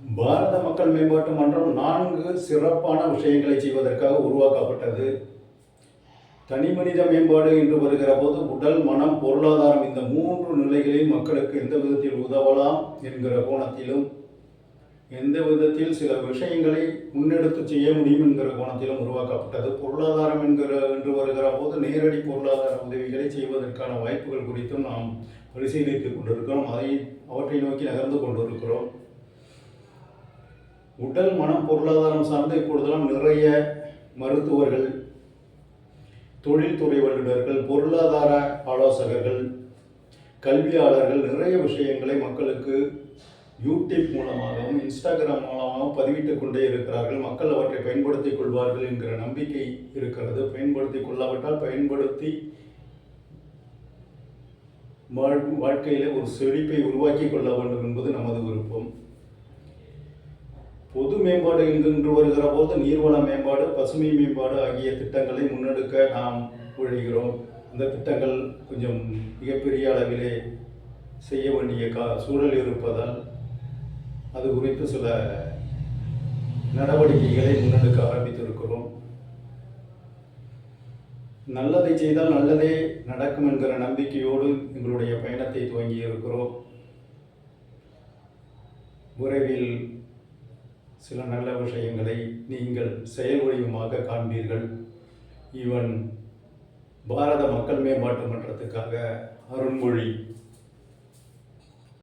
பாரத மக்கள் மேம்பாட்டு மன்றம் 4 சிறப்பான விஷயங்களை செய்வதற்காக உருவாக்கப்பட்டது. தனிமனித மேம்பாடு என்று வருகிற போது உடல், மனம், பொருளாதாரம் இந்த 3 நிலைகளில் மக்களுக்கு எந்த விதத்தில் உதவலாம் என்கிற கோணத்திலும், எந்த விதத்தில் சில விஷயங்களை முன்னெடுத்து செய்ய முடியும் என்கிற கோணத்திலும் உருவாக்கப்பட்டது. பொருளாதாரம் என்று வருகிற போது நேரடி பொருளாதார உதவிகளை செய்வதற்கான வாய்ப்புகள் குறித்தும் நாம் பரிசீலித்துக் கொண்டிருக்கிறோம். அவற்றை நோக்கி நகர்ந்து கொண்டிருக்கிறோம். உடல், மனம், பொருளாதாரம் சார்ந்து இப்பொழுதெல்லாம் நிறைய மருத்துவர்கள், தொழில்துறை வல்லுநர்கள், பொருளாதார ஆலோசகர்கள், கல்வியாளர்கள் நிறைய விஷயங்களை மக்களுக்கு யூடியூப் மூலமாகவும் இன்ஸ்டாகிராம் மூலமாகவும் பதிவிட்டுக் கொண்டே இருக்கிறார்கள். மக்கள் அவற்றை பயன்படுத்திக் கொள்வார்கள் என்கிற நம்பிக்கை இருக்கிறது. பயன்படுத்திக் கொள்ளாவிட்டால் பயன்படுத்தி வாழ்க்கையிலே ஒரு செழிப்பை உருவாக்கி கொள்ள வேண்டும் என்பது நமது விருப்பம். பொது மேம்பாடு என்று வருகிற போது நீர்வள மேம்பாடு, பசுமை மேம்பாடு ஆகிய திட்டங்களை முன்னெடுக்க நாம் உழைகிறோம். அந்த திட்டங்கள் கொஞ்சம் மிகப்பெரிய அளவிலே செய்ய வேண்டிய சூழல் இருப்பதால் அது குறித்து சில நடவடிக்கைகளை முன்னெடுக்க ஆரம்பித்திருக்கிறோம். நல்லதை செய்தால் நல்லதே நடக்கும் என்கிற நம்பிக்கையோடு எங்களுடைய பயணத்தை துவங்கி இருக்கிறோம். விரைவில் சில நல்ல விஷயங்களை நீங்கள் செயல் வடிவமாக காண்பீர்கள். ஈவன் பாரத மக்கள் மேம்பாட்டு மன்றத்துக்காக அருண்மொழி